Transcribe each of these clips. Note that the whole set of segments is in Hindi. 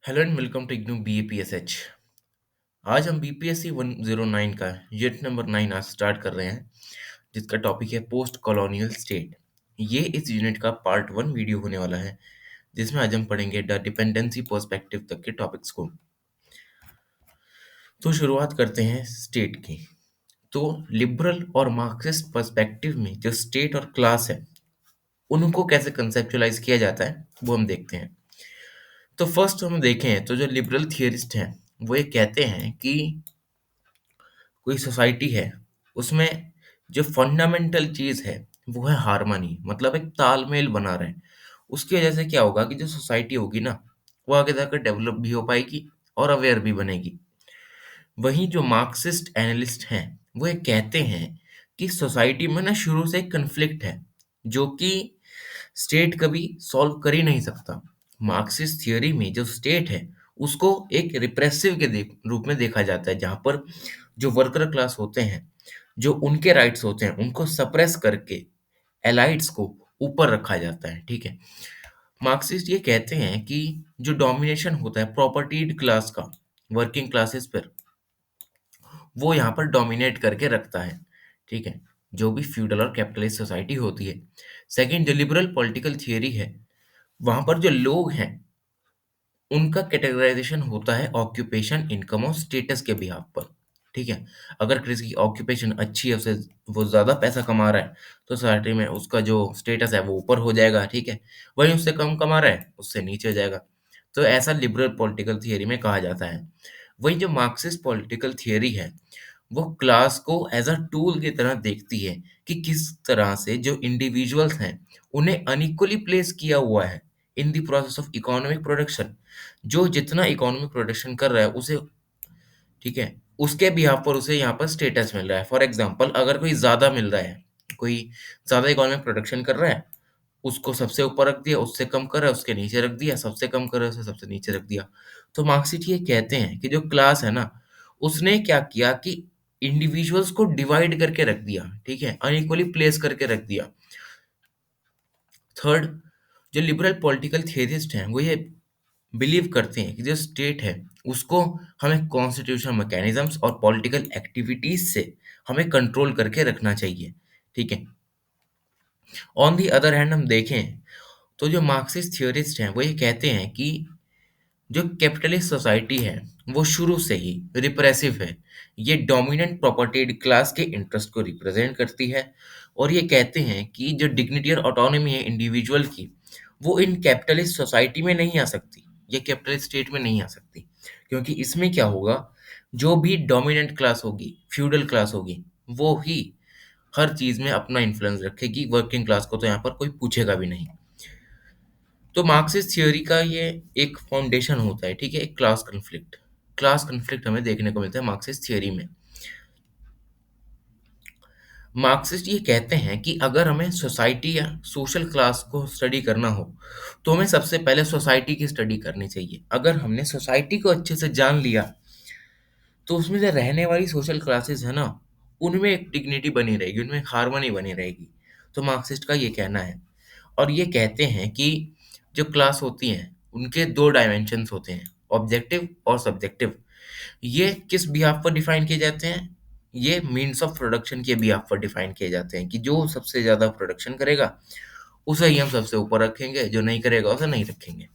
Hello and welcome to IGNOU BAPSH। आज हम BPSC 109 का यूनिट नंबर 9 आज स्टार्ट कर रहे हैं, जिसका टॉपिक है पोस्ट कॉलोनियल स्टेट। ये इस यूनिट का पार्ट 1 वीडियो होने वाला है, जिसमें आज हम पढ़ेंगे द डिपेंडेंसी पर्सपेक्टिव तक के टॉपिक्स को। तो शुरुआत करते हैं स्टेट की। तो लिबरल और मार्क्सिस्ट पर्सपेक्टिव में जो स्टेट और क्लास है, उनको कैसे कंसेप्चुलाइज किया जाता है वो हम देखते हैं। तो फर्स्ट हम देखें तो जो लिबरल थियरिस्ट हैं वो ये कहते हैं कि कोई सोसाइटी है, उसमें जो फंडामेंटल चीज है वो है हार्मनी, मतलब एक तालमेल बना रहे। उसकी वजह से क्या होगा कि जो सोसाइटी होगी ना, वो आगे जाकर डेवलप भी हो पाएगी और अवेयर भी बनेगी। वहीं जो मार्क्सिस्ट एनालिस्ट हैं वो ये कहते हैं कि सोसाइटी में ना शुरू से एक कन्फ्लिक्ट है, जो कि स्टेट कभी सॉल्व कर ही नहीं सकता। मार्क्सिस्ट थियोरी में जो स्टेट है उसको एक रिप्रेसिव के रूप में देखा जाता है, जहां पर जो वर्कर क्लास होते हैं, जो उनके राइट्स होते हैं उनको सप्रेस करके एलाइट्स को ऊपर रखा जाता है। ठीक है। मार्क्सिस्ट ये कहते हैं कि जो डोमिनेशन होता है प्रॉपर्टीड क्लास का वर्किंग क्लासेस पर, वो यहाँ पर डोमिनेट करके रखता है। ठीक है। जो भी फ्यूडल और कैपिटलिस्ट सोसाइटी होती है। सेकंड, जो लिबरल पॉलिटिकल थियरी है, वहां पर जो लोग हैं उनका कैटेगराइजेशन होता है ऑक्यूपेशन, इनकम और स्टेटस के बिहाफ पर। ठीक है। अगर किसी की ऑक्यूपेशन अच्छी है, उसे वो ज्यादा पैसा कमा रहा है, तो सोसाइटी में उसका जो स्टेटस है वो ऊपर हो जाएगा। ठीक है। वहीं उससे कम कमा रहा है, उससे नीचे हो जाएगा। तो ऐसा लिबरल पॉलिटिकल थियरी में कहा जाता है। वहीं जो मार्क्सिस्ट पॉलिटिकल थियरी है, वो क्लास को एज अ टूल की तरह देखती है कि किस तरह से जो इंडिविजुअल्स हैं उन्हें अनइक्वली प्लेस किया हुआ है in the process of economic production. जो जितना इकोनॉमिक प्रोडक्शन कर रहा है उसे, ठीक है, उसके बिहाफ पर उसे यहाँ पर स्टेटस मिल रहा है। फॉर एग्जाम्पल, अगर कोई ज्यादा मिल रहा है, कोई ज्यादा इकोनॉमिक प्रोडक्शन कर रहा है, उसको सबसे ऊपर रख दिया, उससे कम कर रहा है उसके नीचे रख दिया, सबसे कम कर रहा है उसे सबसे नीचे रख दिया। तो मार्क्सिस्ट ये कहते हैं कि जो क्लास है ना, उसने क्या किया कि इंडिविजुअल्स को डिवाइड करके रख दिया। ठीक है। अनइक्वली प्लेस करके रख दिया। थर्ड, जो लिबरल पॉलिटिकल थियरिस्ट हैं वो ये बिलीव करते हैं कि जो स्टेट है उसको हमें कॉन्स्टिट्यूशनल मैकेनिज्म्स और पॉलिटिकल एक्टिविटीज से हमें कंट्रोल करके रखना चाहिए। ठीक है। ऑन दी अदर हैंड हम देखें तो जो मार्क्सिस्ट थियोरिस्ट हैं वो ये कहते हैं कि जो कैपिटलिस्ट सोसाइटी है वो शुरू से ही रिप्रेसिव है। ये डोमिनेंट प्रॉपर्टीड क्लास के इंटरेस्ट को रिप्रेजेंट करती है। और ये कहते हैं कि जो डिग्निटी और ऑटोनॉमी है इंडिविजुअल की, वो इन कैपिटलिस्ट सोसाइटी में नहीं आ सकती, ये कैपिटलिस्ट स्टेट में नहीं आ सकती। क्योंकि इसमें क्या होगा, जो भी डोमिनेंट क्लास होगी, फ्यूडल क्लास होगी, वो ही हर चीज में अपना इन्फ्लुएंस रखेगी। वर्किंग क्लास को तो यहाँ पर कोई पूछेगा भी नहीं। तो मार्क्सिस्ट थ्योरी का ये एक फाउंडेशन होता है। ठीक है। एक क्लास कन्फ्लिक्ट हमें देखने को मिलता है मार्क्सिस्ट थ्योरी में। मार्क्सिस्ट ये कहते हैं कि अगर हमें सोसाइटी या सोशल क्लास को स्टडी करना हो, तो हमें सबसे पहले सोसाइटी की स्टडी करनी चाहिए। अगर हमने सोसाइटी को अच्छे से जान लिया, तो उसमें जो रहने वाली सोशल क्लासेस है ना, उनमें एक डिग्निटी बनी रहेगी, उनमें हार्मनी बनी रहेगी। तो मार्क्सिस्ट का ये कहना है। और ये कहते हैं कि जो क्लास होती हैं उनके दो डायमेंशंस होते हैं, ऑब्जेक्टिव और सब्जेक्टिव। ये किस बिहाफ पर डिफाइन किए जाते हैं, ये मीन्स ऑफ प्रोडक्शन के बिहाफ पर डिफाइन किए जाते हैं कि जो सबसे ज्यादा प्रोडक्शन करेगा उसे ही हम सबसे ऊपर रखेंगे, जो नहीं करेगा उसे नहीं रखेंगे।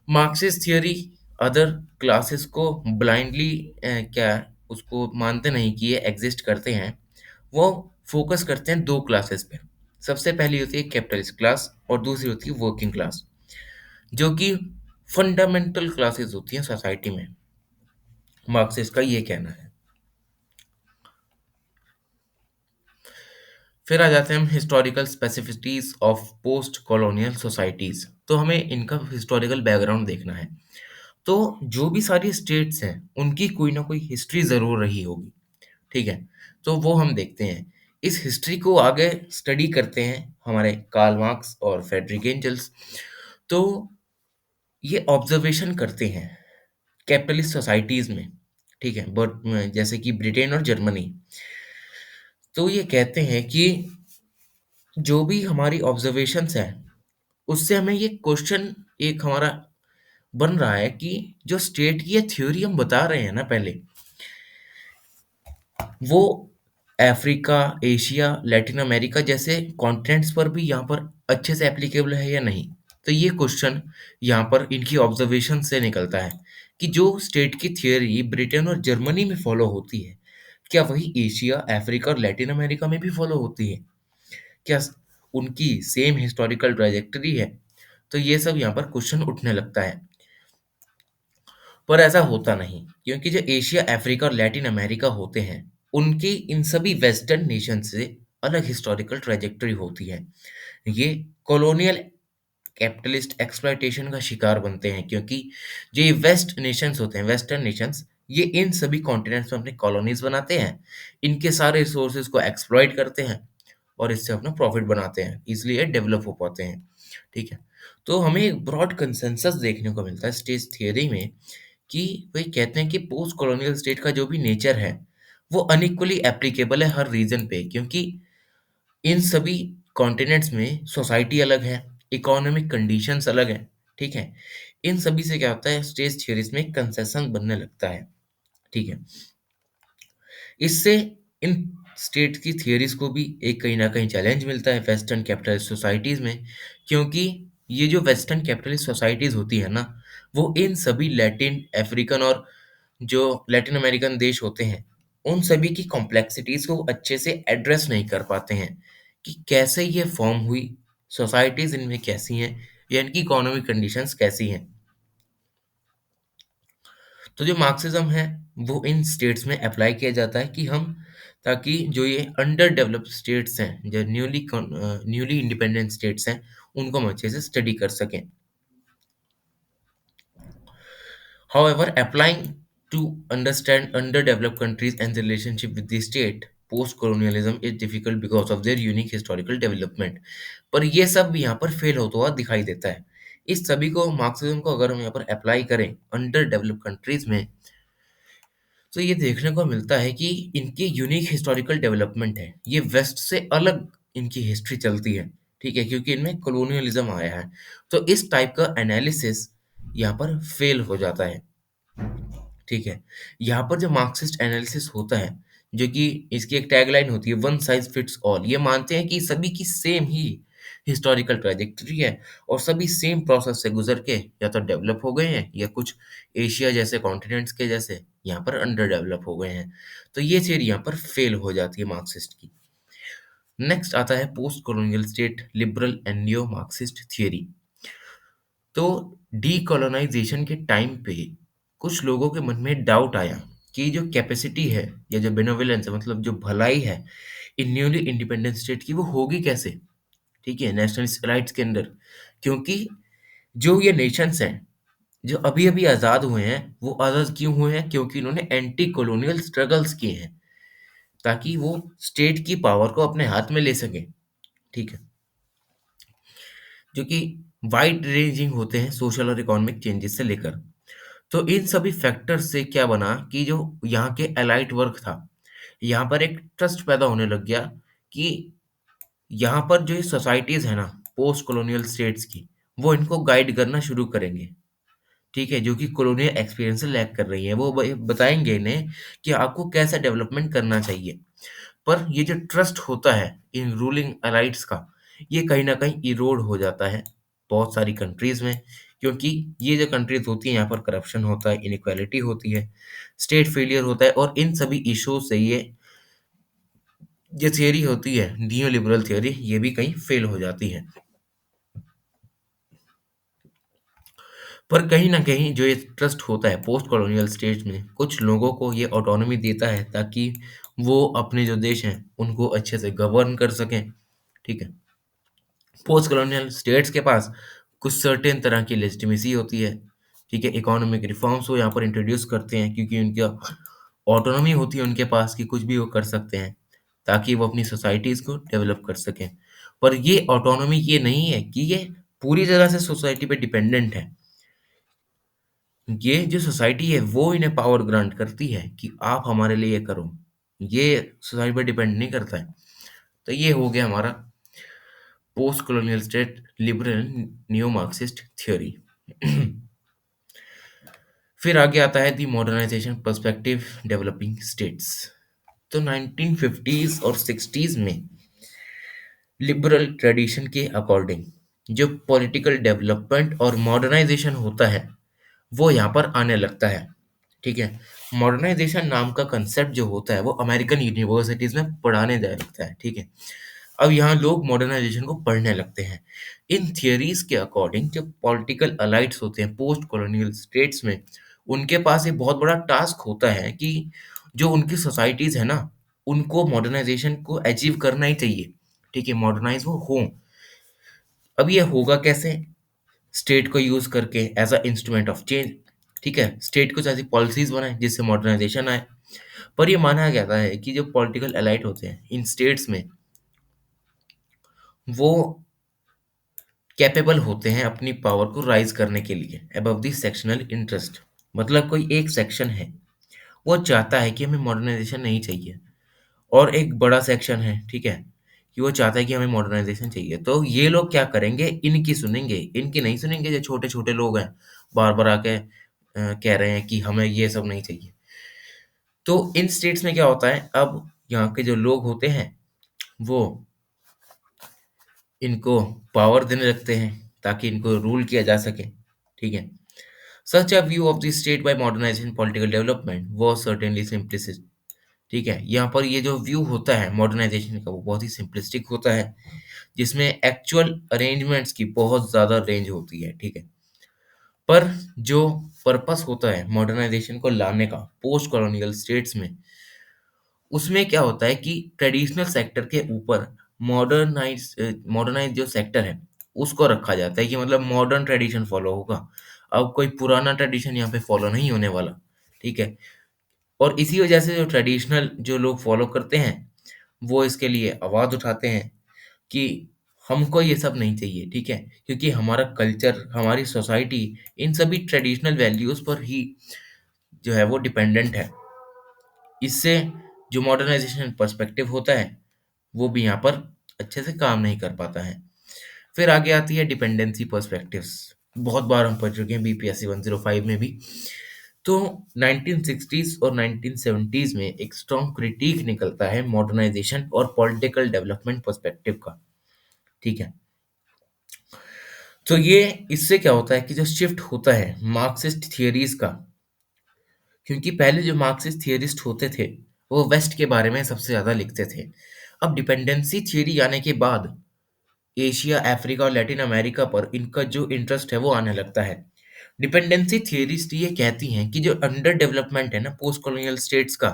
मार्क्सिस्ट थियरी अदर क्लासेस को ब्लाइंडली क्या उसको मानते नहीं कि ये एग्जिस्ट करते हैं। वो फोकस करते हैं दो क्लासेस पे। सबसे पहली होती है कैपिटलिस्ट क्लास और दूसरी होती है वर्किंग क्लास, जो कि फंडामेंटल क्लासेस होती हैं सोसाइटी में। मार्क्सिस्ट का ये कहना है। फिर आ जाते हैं हम historical specificities of post colonial societies. तो हमें इनका हिस्टोरिकल बैकग्राउंड देखना है। तो जो भी सारी स्टेट्स हैं उनकी कोई ना कोई हिस्ट्री जरूर रही होगी। ठीक है। तो वो हम देखते हैं, इस हिस्ट्री को आगे स्टडी करते हैं हमारे कार्ल मार्क्स और फ्रेडरिक एंजल्स। तो ये ऑब्जर्वेशन करते हैं कैपिटलिस्ट सोसाइटीज में। ठीक है। बट जैसे कि ब्रिटेन और जर्मनी। तो ये कहते हैं कि जो भी हमारी ऑब्जर्वेशंस हैं उससे हमें ये क्वेश्चन एक हमारा बन रहा है कि जो स्टेट की ये थ्योरी हम बता रहे हैं ना पहले, वो अफ्रीका, एशिया, लैटिन अमेरिका जैसे कॉन्टिनेंट्स पर भी यहाँ पर अच्छे से एप्लीकेबल है या नहीं। तो ये क्वेश्चन यहाँ पर इनकी ऑब्जर्वेशन से निकलता है कि जो स्टेट की थियोरी ब्रिटेन और जर्मनी में फॉलो होती है, क्या वही एशिया, अफ्रीका और लैटिन अमेरिका में भी फॉलो होती है? क्या उनकी सेम हिस्टोरिकल ट्रैजेक्टरी है? तो ये सब यहाँ पर क्वेश्चन उठने लगता है। पर ऐसा होता नहीं, क्योंकि जो एशिया, अफ्रीका और लैटिन अमेरिका होते हैं, उनकी इन सभी वेस्टर्न नेशन से अलग हिस्टोरिकल ट्रैजेक्टरी होती है। ये कॉलोनियल कैपिटलिस्ट एक्सप्लॉयटेशन का शिकार बनते हैं, क्योंकि जो ये वेस्ट नेशंस होते हैं, वेस्टर्न नेशंस, ये इन सभी कॉन्टिनेंट्स में अपनी कॉलोनीज बनाते हैं, इनके सारे रिसोर्सेज को एक्सप्लॉइट करते हैं और इससे अपना प्रॉफिट बनाते हैं, इसलिए डेवलप हो पाते हैं। ठीक है। तो हमें एक ब्रॉड कंसेंसस देखने को मिलता है स्टेट थियरी में कि वही कहते हैं कि पोस्ट कॉलोनियल स्टेट का जो भी नेचर है, वो अनइक्वली एप्लीकेबल है हर रीजन पे, क्योंकि इन सभी कॉन्टिनेंट्स में सोसाइटी अलग है, इकोनॉमिक कंडीशंस अलग हैं। ठीक है। इन सभी से क्या होता है, स्टेट थ्योरीज में कंसेशन बनने लगता है। ठीक है। इससे इन स्टेट की थियरीज को भी एक कहीं ना कहीं चैलेंज मिलता है वेस्टर्न कैपिटलिस्ट सोसाइटीज में, क्योंकि ये जो वेस्टर्न कैपिटलिस्ट सोसाइटीज होती है ना, वो इन सभी लैटिन अफ्रीकन और जो लैटिन अमेरिकन देश होते हैं, उन सभी की कॉम्प्लेक्सिटीज को अच्छे से एड्रेस नहीं कर पाते हैं कि कैसे ये फॉर्म हुई, सोसाइटीज इनमें कैसी हैं, या इनकी इकोनॉमिक कंडीशंस कैसी हैं। तो जो मार्क्सिज्म है, वो इन स्टेट्स में अप्लाई किया जाता है कि हम, ताकि जो ये अंडर डेवलप्ड स्टेट्स हैं, जो न्यूली इंडिपेंडेंट स्टेट्स हैं, उनको हम अच्छे से स्टडी कर सकें। However, applying to understand underdeveloped countries and the relationship with the state post-colonialism is difficult because of their unique historical development. पर ये सब भी यहाँ पर फेल होता हुआ दिखाई देता है। इस सभी को, मार्क्सिज्म को अगर हम यहाँ पर अप्लाई करें अंडर डेवलप्ड कंट्रीज में, तो ये देखने को मिलता है कि इनकी यूनिक हिस्टोरिकल डेवलपमेंट है, ये वेस्ट से अलग इनकी हिस्ट्री चलती है। ठीक है, क्योंकि इनमें कॉलोनियलिज्म आया है। तो इस टाइप का एनालिसिस यहाँ पर फेल हो जाता है। ठीक है। यहाँ पर जो मार्क्सिस्ट एनालिसिस होता है, जो कि इसकी एक टैगलाइन होती है, वन साइज फिट्स ऑल, ये मानते हैं कि सभी की सेम ही हिस्टोरिकल ट्रैजेक्टरी है और सभी सेम प्रोसेस से गुजर के या तो डेवलप हो गए हैं, या कुछ एशिया जैसे कॉन्टिनेंट्स के जैसे यहाँ पर अंडर डेवलप हो गए हैं। तो ये थियरी यहाँ पर फेल हो जाती है मार्क्सिस्ट की। नेक्स्ट आता है post colonial state liberal and neo Marxist theory. तो डीकोलोनाइजेशन के टाइम पे कुछ लोगों के मन में डाउट आया कि जो कैपेसिटी है, या जो बेनोवलेंस है, मतलब जो भलाई है इन न्यूली इंडिपेंडेंट स्टेट की, वो होगी कैसे? ठीक है, नेशनलिस्ट राइट्स के अंदर। क्योंकि जो ये नेशंस हैं, जो अभी अभी आज़ाद हुए हैं, वो आज़ाद क्यों हुए हैं? क्योंकि इन्होंने एंटी कॉलोनियल स्ट्रगल्स किए हैं, ताकि वो स्टेट की पावर को अपने हाथ में ले सकें। ठीक है। जो कि वाइड रेंजिंग होते हैं सोशल और इकोनॉमिक चेंजेस से लेकर। तो इन सभी फैक्टर्स से क्या बना कि जो यहाँ के एलाइट वर्ग था, यहाँ पर एक ट्रस्ट पैदा होने लग गया कि यहाँ पर जो सोसाइटीज है ना पोस्ट कॉलोनियल स्टेट्स की, वो इनको गाइड करना शुरू करेंगे। ठीक है, जो कि कॉलोनियल एक्सपीरियंस से लैग कर रही है, वो बताएंगे इन्हें कि आपको कैसा डेवलपमेंट करना चाहिए। पर ये जो ट्रस्ट होता है इन रूलिंग एलाइट्स का, ये कहीं ना कहीं इरोड हो जाता है बहुत सारी कंट्रीज में, क्योंकि ये जो कंट्रीज होती हैं, यहाँ पर करप्शन होता है, इनक्वालिटी होती है, स्टेट फेलियर होता है, और इन सभी इश्यूज से ये जो थियरी होती है नियो लिबरल थियरी, ये भी कहीं फेल हो जाती है। पर कहीं ना कहीं जो ये ट्रस्ट होता है पोस्ट कॉलोनियल स्टेट्स में, कुछ लोगों को ये ऑटोनॉमी देता है ताकि वो अपने जो देश हैं उनको अच्छे से गवर्न कर सकें। ठीक है। पोस्ट कॉलोनियल स्टेट्स के पास कुछ सर्टेन तरह की लेजिटिमेसी होती है। ठीक है, इकोनॉमिक रिफॉर्म्स वो यहाँ पर इंट्रोड्यूस करते हैं, क्योंकि उनका ऑटोनॉमी होती है उनके पास कि कुछ भी वो कर सकते हैं ताकि वो अपनी सोसाइटीज को डेवलप कर सकें। पर ये ऑटोनॉमी ये नहीं है कि ये पूरी तरह से सोसाइटी पे डिपेंडेंट है। ये जो सोसाइटी है वो इन्हें पावर ग्रांट करती है कि आप हमारे लिए ये करो, ये सोसाइटी पर डिपेंड नहीं करता है। तो ये हो गया हमारा post colonial state liberal neo Marxist theory. फिर आगे आता है दी मॉडर्नाइजेशन पर्सपेक्टिव डेवलपिंग स्टेट्स। तो 1950s और 60s में लिबरल ट्रेडिशन के अकॉर्डिंग जो पॉलिटिकल डेवलपमेंट और मॉडर्नाइजेशन होता है वो यहाँ पर आने लगता है। ठीक है। मॉडर्नाइजेशन नाम का कंसेप्ट जो होता है वो अमेरिकन यूनिवर्सिटीज में पढ़ाने जाने लगता है। ठीक है। अब यहाँ लोग मॉडर्नाइजेशन को पढ़ने लगते हैं। इन थियरीज के अकॉर्डिंग जो पॉलिटिकल अलाइट्स होते हैं पोस्ट कॉलोनियल स्टेट्स में, उनके पास एक बहुत बड़ा टास्क होता है कि जो उनकी सोसाइटीज है ना, उनको मॉडर्नाइजेशन को अचीव करना ही चाहिए। ठीक है, मॉडर्नाइज वो हों। अब ये होगा कैसे? स्टेट को यूज करके as a instrument of change. ठीक है, स्टेट कुछ ऐसी पॉलिसीज बनाए जिससे मॉडर्नाइजेशन आए। पर ये माना जाता है कि जो पॉलिटिकल एलाइट होते हैं इन स्टेट्स में, वो कैपेबल होते हैं अपनी पावर को राइज करने के लिए अबव द सेक्शनल इंटरेस्ट। मतलब कोई एक सेक्शन है, वो चाहता है कि हमें मॉडर्नाइजेशन नहीं चाहिए, और एक बड़ा सेक्शन है, ठीक है, कि वो चाहता है कि हमें मॉडर्नाइजेशन चाहिए। तो ये लोग क्या करेंगे? इनकी सुनेंगे, इनकी नहीं सुनेंगे। जो छोटे छोटे लोग हैं बार बार आके कह रहे हैं कि हमें ये सब नहीं चाहिए। तो इन स्टेट्स में क्या होता है, अब यहाँ के जो लोग होते हैं वो इनको पावर देने लगते हैं ताकि इनको रूल किया जा सके। ठीक है। Such a view of the state by modernisation political development was certainly simplicist. ठीक है, यहाँ पर ये जो व्यू होता है मॉडर्नाइजेशन का वो बहुत ही सिंपलिस्टिक होता है, जिसमें एक्चुअल अरेंजमेंट्स की बहुत ज़्यादा रेंज होती है। ठीक है। पर जो पर्पस होता है मॉडर्नाइजेशन को लाने का पोस्ट कॉलोनियल स्टेट्स में, उसमें क्या होता है कि ट्रेडिशनल सेक्टर के ऊपर मॉडर्नाइज जो सेक्टर है उसको रखा जाता है कि मतलब मॉडर्न ट्रेडिशन फॉलो होगा। अब कोई पुराना ट्रेडिशन यहाँ पे फॉलो नहीं होने वाला। ठीक है। और इसी वजह से जो ट्रेडिशनल जो लोग फॉलो करते हैं वो इसके लिए आवाज़ उठाते हैं कि हमको ये सब नहीं चाहिए। ठीक है, क्योंकि हमारा कल्चर, हमारी सोसाइटी इन सभी ट्रेडिशनल वैल्यूज़ पर ही जो है वो डिपेंडेंट है। इससे जो मॉडर्नाइजेशन पर्सपेक्टिव होता है वो भी यहाँ पर अच्छे से काम नहीं कर पाता है। फिर आगे आती है डिपेंडेंसी पर्सपेक्टिव्स। बहुत बार हम पढ़ चुके हैं बीपीएससी 105 में भी। तो 1960s और 1970s में एक स्ट्रॉन्ग क्रिटिक निकलता है मॉडर्नाइजेशन और पॉलिटिकल डेवलपमेंट पर्सपेक्टिव का। ठीक है। तो ये इससे क्या होता है कि जो शिफ्ट होता है मार्क्सिस्ट थियरीज का, क्योंकि पहले जो मार्क्सिस्ट थियरिस्ट होते थे वो वेस्ट के बारे में सबसे ज़्यादा लिखते थे। अब डिपेंडेंसी थियरी आने के बाद एशिया, अफ्रीका और लैटिन अमेरिका पर इनका जो इंटरेस्ट है वो आने लगता है। डिपेंडेंसी थियरिस्ट ये कहती हैं कि जो अंडर डेवलपमेंट है ना पोस्ट कॉलोनियल स्टेट्स का,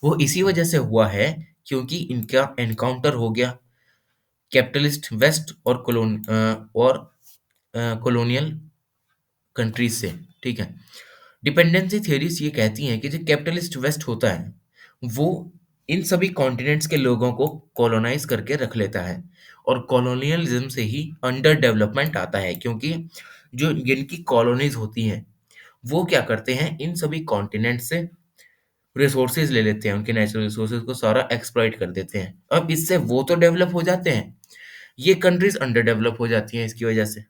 वो इसी वजह से हुआ है क्योंकि इनका एनकाउंटर हो गया कैपिटलिस्ट वेस्ट और कॉलोनियल कंट्रीज से। ठीक है। डिपेंडेंसी थ्योरीज ये कहती हैं कि जो कैपिटलिस्ट वेस्ट होता है वो इन सभी कॉन्टिनेंट्स के लोगों को कॉलोनाइज करके रख लेता है, और कॉलोनियलिज्म से ही अंडर डेवलपमेंट आता है, क्योंकि जो जिनकी कॉलोनीज होती हैं वो क्या करते हैं, इन सभी कॉन्टिनेंट से रिसोर्सेज ले लेते हैं, उनके नेचुरल रिसोर्सेज को सारा एक्सप्लॉइट कर देते हैं। अब इससे वो तो डेवलप हो जाते हैं, ये कंट्रीज अंडर डेवलप हो जाती हैं इसकी वजह से।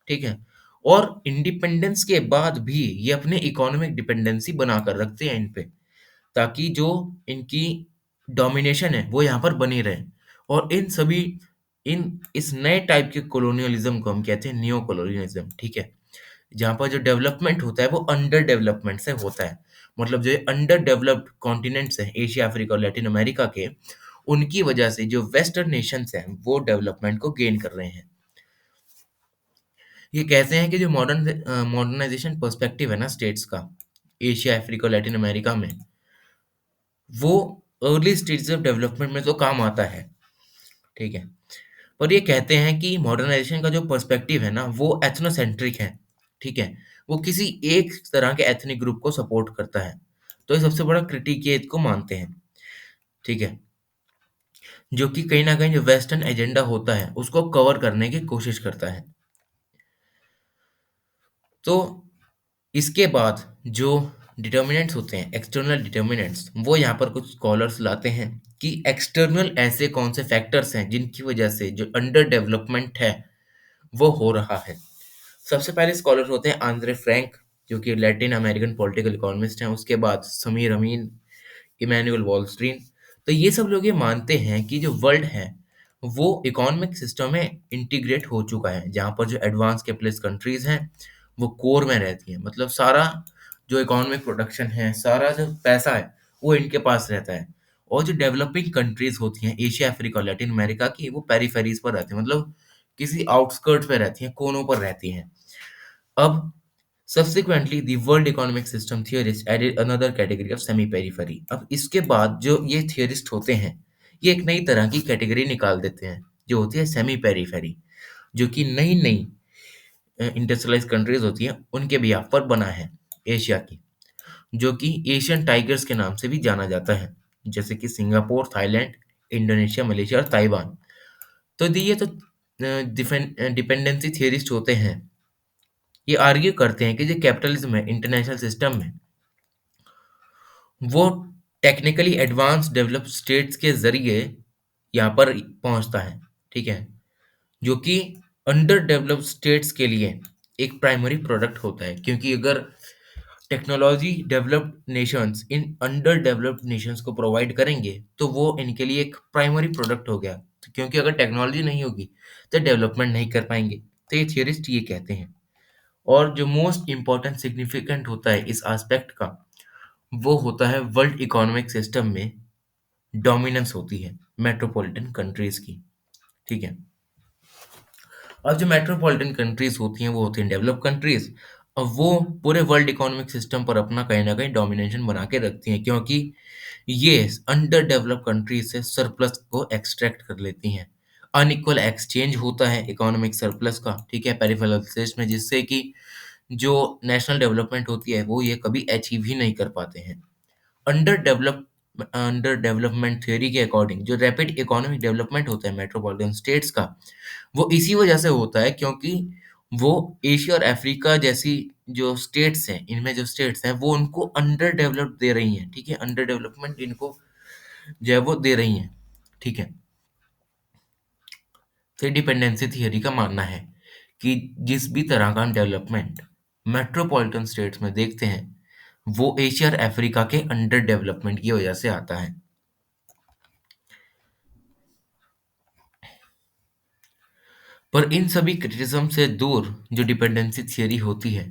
ठीक है। और इंडिपेंडेंस के बाद भी ये अपने इकोनॉमिक डिपेंडेंसी बनाकर रखते हैं इन पे, ताकि जो इनकी डोमिनेशन है वो यहाँ पर बनी रहे। और इन सभी इन इस नए टाइप के कॉलोनियलिज्म को हम कहते हैं नियो कॉलोनियलिज्म। ठीक है। जहाँ पर जो डेवलपमेंट होता है वो अंडर डेवलपमेंट से होता है। मतलब जो अंडर डेवलप्ड कॉन्टिनेंट्स हैं एशिया, अफ्रीका और लैटिन अमेरिका के, उनकी वजह से जो वेस्टर्न नेशंस हैं वो डेवलपमेंट को गेन कर रहे हैं। ये कहते हैं कि जो मॉडर्नाइजेशन पर्सपेक्टिव है ना स्टेट्स का एशिया, अफ्रीका, लैटिन अमेरिका में, वो अर्ली स्टेज ऑफ डेवलपमेंट में तो काम आता है। ठीक है। पर ये कहते हैं कि मॉडर्नाइजेशन का जो पर्सपेक्टिव है ना वो एथनोसेंट्रिक है। ठीक है। वो किसी एक तरह के एथनिक ग्रुप को सपोर्ट करता है। तो ये सबसे बड़ा क्रिटिक ये इसको मानते हैं। ठीक है। जो कि कहीं ना कहीं जो वेस्टर्न एजेंडा होता है उसको कवर करने की कोशिश करता है। तो इसके बाद जो डिटर्मिनेंट्स होते हैं एक्सटर्नल डिटर्मिनेंट्स, वो यहाँ पर कुछ स्कॉलर्स लाते हैं कि एक्सटर्नल ऐसे कौन से फैक्टर्स हैं जिनकी वजह से जो अंडर डेवलपमेंट है वो हो रहा है। सबसे पहले स्कॉलर होते हैं आंद्रे फ्रैंक, जो कि लैटिन अमेरिकन पॉलिटिकल इकोनॉमिस्ट हैं, उसके बाद समीर अमीन, इमैनुअल वॉलस्ट्रीन। तो ये सब लोग ये मानते हैं कि जो वर्ल्ड है वो इकोनॉमिक सिस्टम में इंटीग्रेट हो चुका है, जहाँ पर जो एडवांस कैपिटलिस्ट कंट्रीज हैं वो कोर में रहती हैं। मतलब सारा जो इकोनॉमिक प्रोडक्शन है, सारा जो पैसा है वो इनके पास रहता है। और जो डेवलपिंग कंट्रीज होती हैं एशिया, अफ्रीका और लैटिन अमेरिका की, वो पेरिफेरीज पर रहती हैं, मतलब किसी आउटस्कर्ट पे रहती हैं, कोनों पर रहती हैं। अब subsequently the world economic system theorists added another category of semi periphery। अब इसके बाद जो ये थियरिस्ट होते हैं ये एक नई तरह की कैटेगरी निकाल देते हैं जो होती है सेमी पेरिफेरी, जो कि नई नई इंडस्ट्रियलाइज कंट्रीज होती हैं उनके बिहाफ पर बना है। एशिया की, जो कि एशियन टाइगर्स के नाम से भी जाना जाता है, जैसे कि सिंगापुर, थाईलैंड, इंडोनेशिया, मलेशिया और ताइवान। तो ये तो डिपेंडेंसी थियरिस्ट होते हैं। ये आर्ग्यू करते हैं कि जो कैपिटलिज्म है इंटरनेशनल सिस्टम में, वो टेक्निकली एडवांस डेवलप्ड स्टेट्स के ज़रिए यहाँ पर पहुँचता है, ठीक है? जो कि अंडर डेवलप्ड स्टेट्स के लिए एक प्राइमरी प्रोडक्ट होता है, क्योंकि अगर technology developed Nations in under developed Nations को प्रोवाइड करेंगे तो वो इनके लिए एक प्राइमरी प्रोडक्ट हो गया। तो क्योंकि अगर टेक्नोलॉजी नहीं होगी तो डेवलपमेंट नहीं कर पाएंगे। तो ये थियरिस्ट ये कहते हैं। और जो मोस्ट इम्पोर्टेंट सिग्निफिकेंट होता है इस एस्पेक्ट का, वो होता है वर्ल्ड इकोनॉमिक सिस्टम में डोमिनेंस होती है मेट्रोपॉलिटन कंट्रीज की, ठीक है? अब जो मेट्रोपॉलिटन कंट्रीज होती हैं वो होती हैं डेवलप कंट्रीज। अब वो पूरे वर्ल्ड इकोनॉमिक सिस्टम पर अपना कहीं ना कहीं डोमिनेशन बना के रखती हैं, क्योंकि ये अंडर डेवलप कंट्रीज से सरप्लस को एक्सट्रैक्ट कर लेती हैं। अनइक्वल एक्सचेंज होता है इकोनॉमिक सरप्लस का, ठीक है, पेरिफेरल स्टेट्स में, जिससे कि जो नेशनल डेवलपमेंट होती है वो ये कभी अचीव ही नहीं कर पाते हैं। Under develop under development theory के अकॉर्डिंग जो रैपिड इकोनॉमिक डेवलपमेंट होता है मेट्रोपॉलिटन स्टेट्स का, वो इसी वजह से होता है क्योंकि वो एशिया और अफ्रीका जैसी जो स्टेट्स हैं, इनमें जो स्टेट्स हैं वो उनको अंडर डेवलप्ड दे रही हैं, ठीक है, अंडर डेवलपमेंट इनको जो है वो दे रही हैं, ठीक है। तो डिपेंडेंसी थियरी का मानना है कि जिस भी तरह का डेवलपमेंट मेट्रोपॉलिटन स्टेट्स में देखते हैं वो एशिया और अफ्रीका के अंडर डेवलपमेंट की वजह से आता है। पर इन सभी क्रिटिसिज्म से दूर जो डिपेंडेंसी थियरी होती है,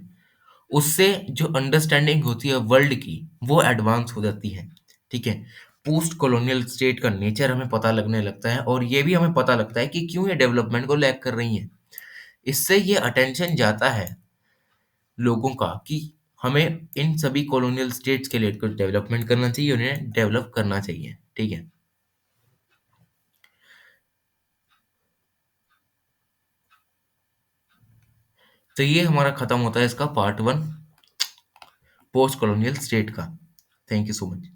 उससे जो अंडरस्टैंडिंग होती है वर्ल्ड की वो एडवांस हो जाती है, ठीक है। पोस्ट कॉलोनियल स्टेट का नेचर हमें पता लगने लगता है और ये भी हमें पता लगता है कि क्यों ये डेवलपमेंट को लैग कर रही हैं। इससे ये अटेंशन जाता है लोगों का कि हमें इन सभी कॉलोनियल स्टेट्स के लिए कुछ डेवलपमेंट करना चाहिए, उन्हें डेवलप करना चाहिए, ठीक है। तो ये हमारा खत्म होता है इसका part one post colonial state का। Thank you so much.